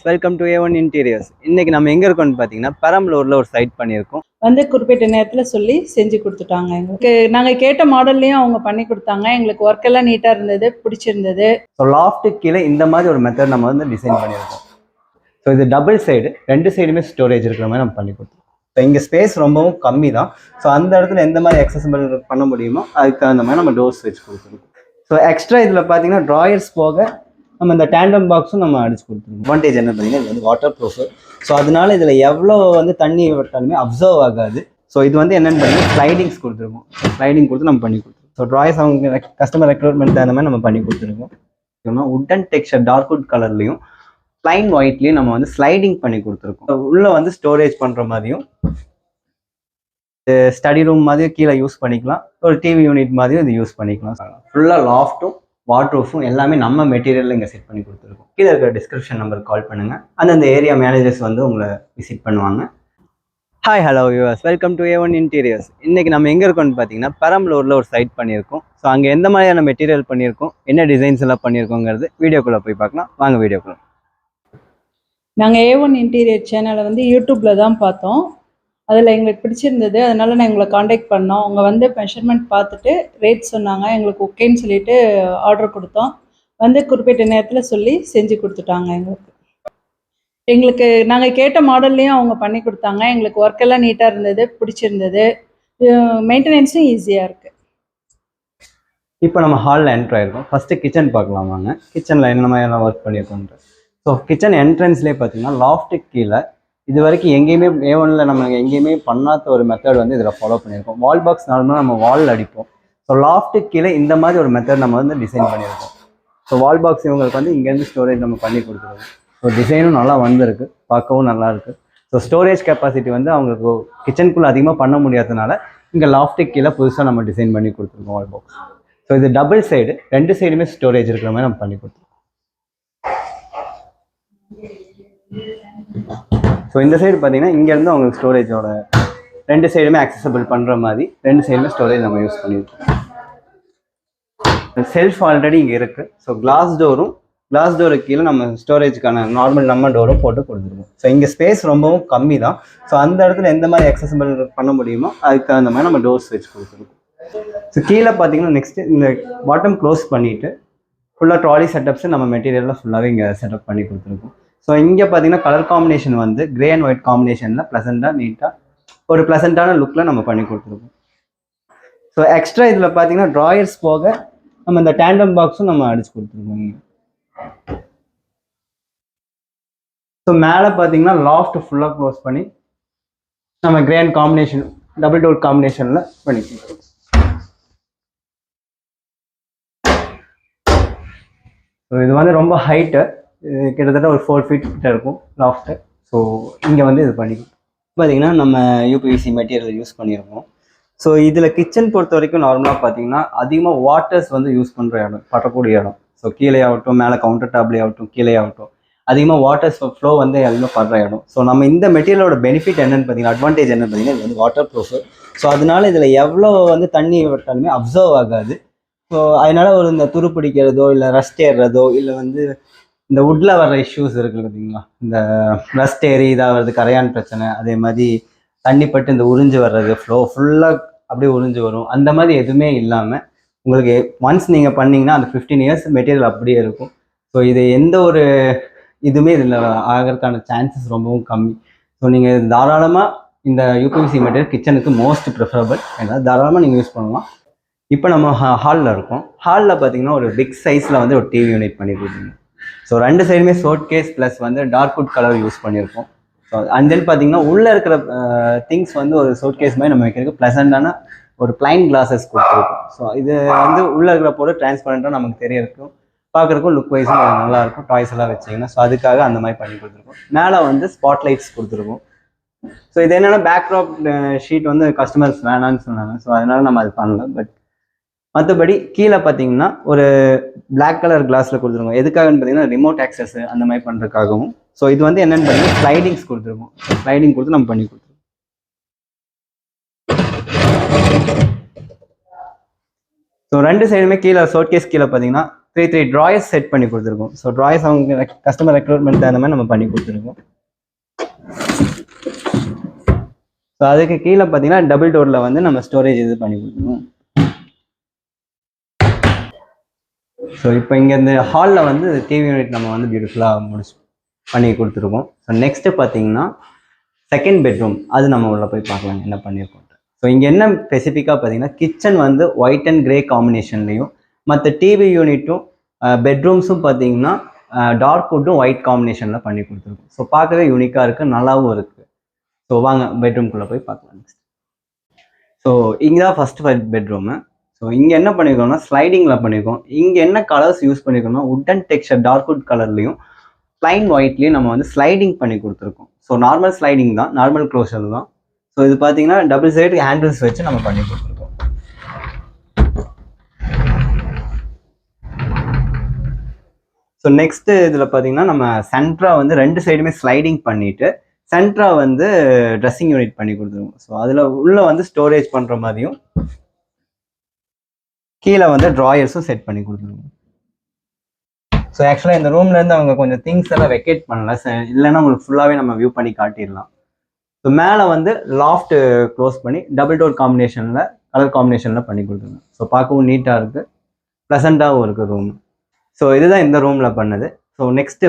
Welcome to A1 interiors. இன்னைக்கு நம்ம எங்க இருக்கோம்னு பாத்தீங்கன்னா பெரம்பலூர்ல ஒரு சைட் பண்ணியிருக்கோம். குறிப்பிட்ட நேரத்துல சொல்லி செஞ்சு கொடுத்துட்டாங்க. எங்களுக்கு நாங்க கேட்ட மாடல்லையும் அவங்க பண்ணி கொடுத்தாங்க. எங்களுக்கு ஒர்க் எல்லாம் நீட்டா இருந்தது, பிடிச்சிருந்தது. ஸோ லாஃப்ட்டுக்கு கீழே இந்த மாதிரி ஒரு மெத்தட் நம்ம வந்து டிசைன் பண்ணியிருக்கோம். ஸோ இது டபுள் சைடு, ரெண்டு சைடுமே ஸ்டோரேஜ் இருக்கிற மாதிரி நம்ம பண்ணி கொடுத்தோம். ஸோ இங்கே ஸ்பேஸ் ரொம்பவும் கம்மி தான். ஸோ அந்த இடத்துல எந்த மாதிரி அக்சசபிள் பண்ண முடியுமோ அதுக்கு தகுந்த மாதிரி நம்ம டோர்ஸ் வச்சு கொடுத்துருக்கோம். ஸோ எக்ஸ்ட்ரா இதில் பார்த்தீங்கன்னா ட்ராயர்ஸ் போக நம்ம இந்த டேண்டம் பாக்ஸும் நம்ம அடிச்சு கொடுத்துருக்கோம். அட்வான்டேஜ் என்ன பார்த்தீங்கன்னா இது வந்து வாட்டர் ப்ரூஃப். ஸோ அதனால இதில் எவ்வளோ வந்து தண்ணி விட்டாலுமே அப்சர்வ் ஆகாது. ஸோ இது வந்து என்னென்னு பார்த்தீங்கன்னா ஸ்லைடிங்ஸ் கொடுத்துருக்கோம். ஸ்லைடிங் கொடுத்து நம்ம பண்ணி கொடுத்துருக்கோம். ஸோ ட்ராயர்ஸ் அவங்க கஸ்டமர் ரெக்ரூட்மெண்ட் அந்த மாதிரி நம்ம பண்ணி கொடுத்துருக்கோம். உட்டன் டெக்ஸ்சர் டார்க் வுட் கலர்லையும் பிளைன் ஒயிட்லையும் நம்ம வந்து ஸ்லைடிங் பண்ணி கொடுத்துருக்கோம். உள்ள வந்து ஸ்டோரேஜ் பண்ணுற மாதிரியும் ஸ்டடி ரூம் மாதிரியும் கீழே யூஸ் பண்ணிக்கலாம். ஒரு டிவி யூனிட் மாதிரியும் இது யூஸ் பண்ணிக்கலாம். ஃபுல்லாக லாஃப்ட்டும் வாட்ரூஃபும் எல்லாமே நம்ம மெட்டீரியலில் இங்கே செட் பண்ணி கொடுத்துருக்கோம். கீழே இருக்கிற டிஸ்கிரிப்ஷன் நம்பருக்கு கால் பண்ணுங்கள். அந்தந்த ஏரியா மேனேஜர்ஸ் வந்து உங்களை விசிட் பண்ணுவாங்க. Hi hello viewers, welcome to A1 interiors. இன்றைக்கி நம்ம எங்கே இருக்கோம்னு பார்த்தீங்கன்னா பெரம்பலூரில் ஒரு சைட் பண்ணியிருக்கோம். ஸோ அங்கே எந்த மாதிரியான மெட்டீரியல் பண்ணியிருக்கோம், என்ன டிசைன்ஸ் எல்லாம் பண்ணியிருக்கோங்கிறது வீடியோக்குள்ளே போய் பார்க்கலாம். வாங்க வீடியோக்குள்ளே. நாங்கள் A1 இன்டீரியர் சேனலை வந்து யூடியூப்பில் தான் பார்த்தோம். அதில் எங்களுக்கு பிடிச்சிருந்தது, அதனால நான் எங்களை காண்டாக்ட் பண்ணோம். அவங்க வந்து மெஷர்மெண்ட் பார்த்துட்டு ரேட் சொன்னாங்க. எங்களுக்கு ஓகேன்னு சொல்லிட்டு ஆர்டர் கொடுத்தோம். குறிப்பிட்ட நேரத்தில் சொல்லி செஞ்சு கொடுத்துட்டாங்க. எங்களுக்கு நாங்கள் கேட்ட மாடல்லையும் அவங்க பண்ணி கொடுத்தாங்க. எங்களுக்கு ஒர்க் எல்லாம் நீட்டாக இருந்தது, பிடிச்சிருந்தது. மெயின்டெனன்ஸும் ஈஸியாக இருக்குது. இப்போ நம்ம ஹாலில் என்ட்ரு ஆகிருக்கோம். ஃபஸ்ட்டு கிச்சன் பார்க்கலாம் வாங்க. கிச்சனில் என்ன மாதிரிலாம் ஒர்க் பண்ணியிருக்கோன்ற. ஸோ கிச்சன் என்ட்ரன்ஸ்லேயே பார்த்தீங்கன்னா லாஃப்ட்டுக்கு கீழே இது வரைக்கும் எங்கேயுமே A1ல் நம்ம எங்கேயுமே பண்ணாத ஒரு மெத்தட் வந்து இதில் ஃபாலோ பண்ணியிருக்கோம். வால் பாக்ஸ் நார்மலாக நம்ம வால் அடிப்போம். ஸோ லாஃப்ட்டுக்கு கீழே இந்த மாதிரி ஒரு மெத்தட் நம்ம வந்து டிசைன் பண்ணியிருக்கோம். ஸோ வால் பாக்ஸ் இவங்களுக்கு வந்து இங்கேருந்து ஸ்டோரேஜ் நம்ம பண்ணி கொடுத்துருவோம். ஸோ டிசைனும் நல்லா வந்திருக்கு, பார்க்கவும் நல்லாயிருக்கு. ஸோ ஸ்டோரேஜ் கெப்பாசிட்டி வந்து அவங்களுக்கு கிச்சனுக்குள்ளே அதிகமாக பண்ண முடியாததுனால இங்கே லாஃப்ட்டுக்கு கீழே புதுசாக நம்ம டிசைன் பண்ணி கொடுத்துருக்கோம் வால் பாக்ஸ். ஸோ இது டபுள் சைடு, ரெண்டு சைடுமே ஸ்டோரேஜ் இருக்கிற மாதிரி நம்ம பண்ணி கொடுத்துருக்கோம். ஸோ இந்த சைடு பார்த்தீங்கன்னா இங்கேருந்து அவங்களுக்கு ஸ்டோரேஜோட ரெண்டு சைடுமே அக்சசபிள் பண்ணுற மாதிரி ரெண்டு சைடுமே ஸ்டோரேஜ் நம்ம யூஸ் பண்ணியிருக்கோம். செல்ஃப் ஆல்ரெடி இங்கே இருக்குது. ஸோ கிளாஸ் டோருக்கு கீழே நம்ம ஸ்டோரேஜுக்கான நார்மல் நம்ம டோரும் போட்டு கொடுத்துருக்கோம். ஸோ இங்கே ஸ்பேஸ் ரொம்பவும் கம்மி தான். ஸோ அந்த இடத்துல எந்த மாதிரி அக்சசபிள் பண்ண முடியுமோ அதுக்கு தகுந்த மாதிரி நம்ம டோர்ஸ் வச்சு கொடுத்துருக்கோம். ஸோ கீழே பார்த்தீங்கன்னா நெக்ஸ்ட்டு இந்த பாட்டம் க்ளோஸ் பண்ணிவிட்டு ஃபுல்லாக ட்ராலி செட்டப்ஸு நம்ம மெட்டீரியலில் ஃபுல்லாகவே இங்கே செட்டப் பண்ணி கொடுத்துருக்கோம். ஸோ இங்கே பார்த்தீங்கன்னா கலர் காம்பினேஷன் வந்து கிரே அண்ட் ஒயிட் காம்பினேஷனில் ப்ளசண்ட்டாக நீட்டாக ஒரு ப்ளசண்ட்டான லுக்கில் நம்ம பண்ணி கொடுத்துருக்கோம். ஸோ எக்ஸ்ட்ரா இதில் பார்த்தீங்கன்னா ட்ராயர்ஸ் போக நம்ம இந்த டேண்டம் பாக்ஸும் நம்ம அடிச்சு கொடுத்துருக்கோம். ஸோ மேலே பார்த்தீங்கன்னா லாஃப்ட் ஃபுல்லாக க்ளோஸ் பண்ணி நம்ம grey and combination double door காம்பினேஷனில் பண்ணி கொடுத்துருக்கோம். ஸோ இது வந்து ரொம்ப ஹைட்டு, கிட்டத்தட்ட ஒரு 4 feet கிட்ட இருக்கும் லாஃப்ட்டு. ஸோ இங்கே வந்து இது பண்ணி பார்த்தீங்கன்னா நம்ம யூபிவிசி மெட்டீரியல் யூஸ் பண்ணியிருக்கோம். ஸோ இதில் கிச்சன் பொறுத்த வரைக்கும் நார்மலாக பார்த்தீங்கன்னா அதிகமாக வாட்டர்ஸ் வந்து யூஸ் பண்ணுற இடம், படக்கூடிய இடம். ஸோ கீழே ஆகட்டும், மேலே கவுண்டர் டாப்லேயே ஆகட்டும், கீழே ஆகட்டும், அதிகமாக வாட்டர்ஸ் ஃப்ளோ வந்து அதிகமாக படுற இடம். ஸோ நம்ம இந்த மெட்டீரியலோட பெனிஃபிட் என்னென்னு பார்த்தீங்கன்னா, அட்வான்டேஜ் என்னென்னு பார்த்தீங்கன்னா இது வந்து வாட்டர் ப்ரூஃப். ஸோ அதனால இதில் எவ்வளோ வந்து தண்ணி விட்டாலுமே அப்சர்வ் ஆகாது. ஸோ அதனால் ஒரு இந்த துரு பிடிக்கிறதோ இல்லை ரஸ்ட் ஏறுறதோ இல்லை வந்து இந்த வுட்டில் வர்ற இஷ்யூஸ் இருக்குது பார்த்தீங்களா, இந்த ரஸ்ட் ஏறி இதாகிறது, கரையான் பிரச்சனை, அதே மாதிரி தண்ணி பட்டு இந்த உறிஞ்சு வர்றது, ஃபுல்லாக அப்படியே உறிஞ்சு வரும், அந்த மாதிரி எதுவுமே இல்லாமல் உங்களுக்கு ஒன்ஸ் நீங்கள் பண்ணிங்கன்னா அந்த 15 years மெட்டீரியல் அப்படியே இருக்கும். ஸோ இது எந்த ஒரு இதுவுமே இதில் ஆகிறதுக்கான சான்சஸ் ரொம்பவும் கம்மி. ஸோ நீங்கள் தாராளமாக இந்த யூபிவிசி மெட்டீரியல் கிச்சனுக்கு மோஸ்ட் ப்ரிஃபரபிள். ஏன்னா தாராளமாக நீங்கள் யூஸ் பண்ணலாம். இப்போ நம்ம ஹாலில் இருக்கோம். ஹாலில் பார்த்தீங்கன்னா ஒரு பிக் சைஸில் வந்து ஒரு டிவி யூனிட் பண்ணி கொடுத்துருங்க. ஸோ ரெண்டு சைடுமே ஷோட் கேஸ் ப்ளஸ் வந்து டார்க் வுட் கலர் யூஸ் பண்ணியிருக்கோம். ஸோ அண்ட் தென் பார்த்தீங்கன்னா உள்ளே இருக்கிற திங்ஸ் வந்து ஒரு ஷோட் கேஸ் மாதிரி நம்ம வைக்கிறதுக்கு ப்ளசண்டான ஒரு பிளைன் கிளாஸஸ் கொடுத்துருக்கோம். ஸோ இது வந்து உள்ளே இருக்கிற போது டிரான்ஸ்பரண்ட்டாக நமக்கு தெரியறதுக்கும் பார்க்குறக்கும் லுக் வைஸும் நல்லாயிருக்கும். டாய்ஸ் எல்லாம் வச்சிங்கன்னா ஸோ அதுக்காக அந்த மாதிரி பண்ணி கொடுத்துருக்கோம். மேலே வந்து ஸ்பாட் லைட்ஸ் கொடுத்துருக்கோம். ஸோ இது என்னென்னா பேக்ட்ராப் ஷீட் வந்து கஸ்டமர்ஸ் வேணான்னு சொன்னாங்க. ஸோ அதனால நம்ம அது பண்ணல. பட் மற்றபடி கீழே பார்த்தீங்கன்னா ஒரு பிளாக் கலர் கிளாஸில் கொடுத்துருக்கோம். எதுக்காகன்னு பார்த்தீங்கன்னா ரிமோட் ஆக்சஸ் அந்த மாதிரி பண்ணுறதுக்காகவும். ஸோ இது வந்து என்னென்னு பார்த்தீங்கன்னா ஸ்லைடிங்ஸ் கொடுத்துருக்கோம். ஸ்லைடிங் கொடுத்து நம்ம பண்ணி கொடுத்துருக்கோம். ஸோ ரெண்டு சைடுமே கீழே ஷோட்கேஸ் கீழே பார்த்தீங்கன்னா த்ரீ ட்ராயர்ஸ் செட் பண்ணி கொடுத்துருக்கோம். ஸோ ட்ராயர்ஸ் அவங்க கஸ்டமர் ரெக்ரூட்மெண்ட் அந்த மாதிரி நம்ம பண்ணி கொடுத்துருக்கோம். ஸோ அதுக்கு கீழே பார்த்தீங்கன்னா டபுள் டோரில் வந்து நம்ம ஸ்டோரேஜ் இது பண்ணி கொடுத்துருக்கோம். ஸோ இப்போ இங்கே இந்த ஹாலில் வந்து டிவி யூனிட் நம்ம வந்து பியூட்டிஃபுல்லாக பண்ணி கொடுத்துருக்கோம். ஸோ நெக்ஸ்ட்டு பார்த்தீங்கன்னா செகண்ட் பெட்ரூம், அது நம்ம உள்ளே போய் பார்க்கலாம் என்ன பண்ணியிருக்கோம். ஸோ இங்கே என்ன ஸ்பெசிஃபிக்காக பார்த்தீங்கன்னா கிச்சன் வந்து ஒயிட் அண்ட் கிரே காம்பினேஷன்லையும், மற்ற டிவி யூனிட்டும் பெட்ரூம்ஸும் பார்த்தீங்கன்னா டார்க் வுட்டும் ஒயிட் காம்பினேஷனில் பண்ணி கொடுத்துருக்கோம். ஸோ பார்க்கவே யூனிக்காக இருக்குது, நல்லாவும் இருக்குது. ஸோ வாங்க பெட்ரூம்குள்ளே போய் பார்க்கலாம். நெக்ஸ்ட் ஸோ இங்கே தான் ஃபஸ்ட்டு பெட்ரூமு. ஸோ இங்கே என்ன பண்ணியிருக்கோம்னா ஸ்லைடிங்கில் பண்ணியிருக்கோம். இங்கே என்ன கலர்ஸ் யூஸ் பண்ணியிருக்கோம்னா உட்டன் டெக்ஸ்சர் டார்க் வுட் கலர்லையும் ப்ளைன் ஒயிட்லேயும் நம்ம வந்து ஸ்லைடிங் பண்ணி கொடுத்துருக்கோம். ஸோ நார்மல் ஸ்லைடிங் தான், நார்மல் க்ளோஷர் தான். ஸோ இது பார்த்தீங்கன்னா டபுள் சைடு ஹேண்டில்ஸ் வச்சு நம்ம பண்ணி கொடுத்துருக்கோம். ஸோ நெக்ஸ்ட்டு இதில் பார்த்தீங்கன்னா நம்ம சென்ட்ரா வந்து 2 சைடுமே ஸ்லைடிங் பண்ணிவிட்டு சென்ட்ரா வந்து ட்ரெஸ்ஸிங் யூனிட் பண்ணி கொடுத்துருவோம். ஸோ அதில் உள்ளே வந்து ஸ்டோரேஜ் பண்ணுற மாதிரியும் கீழே வந்து ட்ராயர்ஸும் செட் பண்ணி கொடுத்துருவோம். ஸோ ஆக்சுவலாக இந்த ரூம்லேருந்து அவங்க கொஞ்சம் திங்ஸ் எல்லாம் வெக்கேட் பண்ணல, இல்லைன்னா உங்களுக்கு ஃபுல்லாகவே நம்ம வியூ பண்ணி காட்டிடலாம். ஸோ மேலே வந்து லாஃப்ட் க்ளோஸ் பண்ணி டபுள் டோர் காம்பினேஷனில் கலர் காம்பினேஷனில் பண்ணி கொடுத்துருவோம். ஸோ பார்க்கவும் நீட்டாக இருக்குது, ப்ளசண்ட்டாகவும் இருக்குது ரூம். ஸோ இதுதான் இந்த ரூமில் பண்ணது. ஸோ நெக்ஸ்ட்டு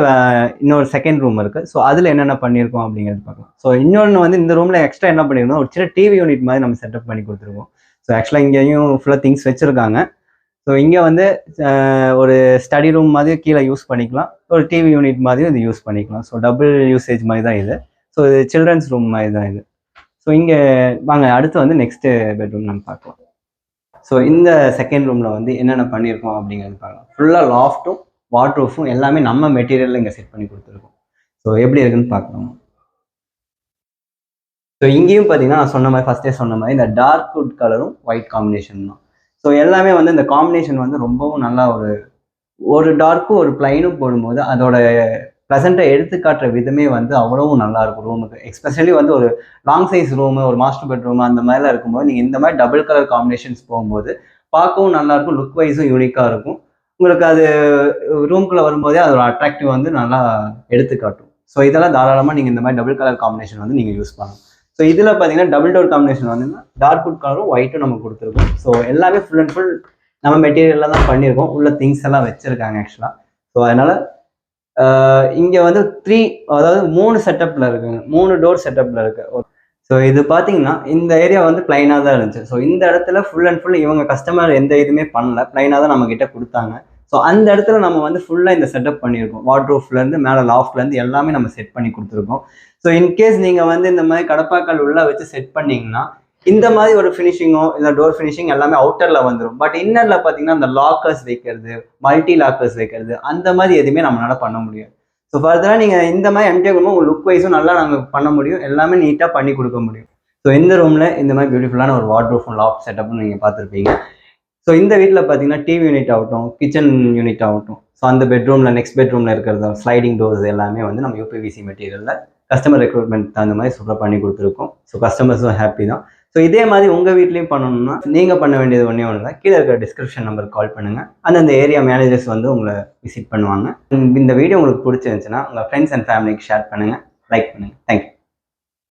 இன்னொரு செகண்ட் ரூம் இருக்குது. ஸோ அதில் என்னென்ன பண்ணியிருக்கோம் அப்படிங்கிறது பார்க்கலாம். ஸோ இன்னொன்று வந்து இந்த ரூமில் எக்ஸ்ட்ரா என்ன பண்ணியிருக்கோம், ஒரு சின்ன டிவி யூனிட் மாதிரி நம்ம செட்டப் பண்ணி கொடுத்துருக்கோம். ஸோ ஆக்சுவலாக இங்கேயும் ஃபுல்லாக திங்ஸ் வச்சுருக்காங்க. ஸோ இங்கே வந்து ஒரு ஸ்டடி ரூம் மாதிரி கீழே யூஸ் பண்ணிக்கலாம், ஒரு டிவி யூனிட் மாதிரியும் இது யூஸ் பண்ணிக்கலாம். ஸோ டபுள் யூசேஜ் மாதிரி தான் இது. ஸோ இது சில்ட்ரன்ஸ் ரூம் மாதிரி தான் இது. ஸோ இங்கே வாங்க அடுத்து வந்து நெக்ஸ்ட்டு பெட்ரூம் நம்ம பார்க்கலாம். ஸோ இந்த செகண்ட் ரூமில் வந்து என்னென்ன பண்ணியிருக்கோம் அப்படிங்கிறது பார்க்கலாம். ஃபுல்லாக லாஃப்ட்டும் வாட்ரூஃபும் எல்லாமே நம்ம மெட்டீரியலில் இங்கே செட் பண்ணி கொடுத்துருக்கோம். ஸோ எப்படி இருக்குன்னு பார்க்கலாம். ஸோ இங்கேயும் பார்த்தீங்கன்னா நான் சொன்ன மாதிரி ஃபஸ்ட்டே சொன்ன மாதிரி இந்த டார்க் வுட் கலரும் ஒயிட் காம்பினேஷன் தான். ஸோ எல்லாமே வந்து இந்த காம்பினேஷன் வந்து ரொம்பவும் நல்லா ஒரு டார்க்கும் ஒரு பிளைனும் போடும்போது அதோட ப்ளசண்ட்டை எடுத்து காட்டுற விதமே வந்து அவ்வளவும் நல்லா இருக்கும் ரூமுக்கு. எஸ்பெஷலி வந்து ஒரு லாங் சைஸ் ரூமு, ஒரு மாஸ்டர் பெட்ரூம் அந்த மாதிரிலாம் இருக்கும்போது நீங்கள் இந்த மாதிரி டபுள் கலர் காம்பினேஷன்ஸ் போகும்போது பார்க்கவும் நல்லாயிருக்கும், லுக் வைஸும் யூனிக்காக இருக்கும். உங்களுக்கு அது ரூம்குள்ளே வரும்போதே அதோட அட்ராக்டிவ் வந்து நல்லா எடுத்து காட்டும். ஸோ இதெல்லாம் தாராளமாக நீங்கள் இந்த மாதிரி டபுள் கலர் காம்பினேஷன் வந்து நீங்கள் யூஸ் பண்ணலாம். ஸோ இதில் பார்த்தீங்கன்னா டபுள் டோர் காம்பினேஷன் வந்து டார்க் வுட் கலரும் ஒயிட்டும் நம்ம கொடுத்துருக்கோம். ஸோ எல்லாமே ஃபுல் அண்ட் ஃபுல் நம்ம மெட்டீரியலில் தான் பண்ணியிருக்கோம், உள்ள திங்ஸ் எல்லாம் வச்சுருக்காங்க ஆக்சுவலாக. ஸோ அதனால் இங்கே வந்து 3 செட்டப்பில் இருக்குங்க, 3 டோர் செட்டப்பில் இருக்குது. ஸோ இது பார்த்தீங்கன்னா இந்த ஏரியா வந்து பிளைனாக தான் இருந்துச்சு. ஸோ இந்த இடத்துல ஃபுல் அண்ட் ஃபுல் இவங்க கஸ்டமர் எந்த இதுவுமே பண்ணல, பிளைனாக தான் நம்மக்கிட்ட கொடுத்தாங்க. ஸோ அந்த இடத்துல நம்ம வந்து ஃபுல்லாக இந்த செட்டப் பண்ணியிருக்கோம். வார்ட்ரோப்லேருந்து மேலே லாஃப்ட்லேருந்து எல்லாமே நம்ம செட் பண்ணி கொடுத்துருக்கோம். ஸோ இன்கேஸ் நீங்கள் வந்து இந்த மாதிரி கடப்பாக்கல் உள்ளே வச்சு செட் பண்ணிங்கன்னா இந்த மாதிரி ஒரு ஃபினிஷிங்கோ இல்லை டோர் ஃபினிஷிங் எல்லாமே அவுட்டரில் வந்துடும். பட் இன்னரில் பார்த்தீங்கன்னா அந்த லாக்கர்ஸ் வைக்கிறது, மல்டி லாக்கர்ஸ் வைக்கிறது அந்த மாதிரி எதுவுமே நம்மளால் பண்ண முடியாது. ஸோ ஃபர்தராக நீங்கள் இந்த மாதிரி எம்டியாக கொடுக்கும் உங்கள் லுக் வைஸும் நல்லா நாங்கள் பண்ண முடியும், எல்லாமே நீட்டாக பண்ணி கொடுக்க முடியும். ஸோ இந்த ரூமில் இந்த மாதிரி பியூட்டிஃபுல்லான ஒரு வார்ட்ரோஃபும் லாஃப்ட் செட்டப்னு நீங்கள் பார்த்துருப்பீங்க. ஸோ இந்த வீட்டில் பார்த்தீங்கன்னா டிவி யூனிட் ஆகட்டும், கிச்சன் யூனிட் ஆகட்டும், ஸோ அந்த பெட்ரூமில் நெக்ஸ்ட் பெட்ரூமில் இருக்கிறது ஸ்லைடிங் டோர்ஸ் எல்லாமே வந்து நம்ம யூபிவிசி மெட்டீரியலில் கஸ்டமர் ரெக்ரூட்மெண்ட் தகுந்த மாதிரி சூப்பராக பண்ணி கொடுத்துருக்கோம். ஸோ கஸ்டமர்ஸும் ஹாப்பி தான். ஸோ இதே மாதிரி உங்கள் வீட்லேயும் பண்ணணும்னா நீங்கள் பண்ண வேண்டியது ஒன்றே தான், கீழே இருக்கிற டிஸ்கிரிப்ஷன் நம்பருக்கு கால் பண்ணுங்கள், அந்தந்த ஏரியா மேனேஜர்ஸ் வந்து உங்களை விசிட் பண்ணுவாங்க. இந்த வீடியோ உங்களுக்கு பிடிச்சிருந்துச்சுன்னா உங்கள் ஃப்ரெண்ட்ஸ் அண்ட் ஃபேமிலிக்கு ஷேர் பண்ணுங்கள், லைக் பண்ணுங்கள். தேங்க்யூ.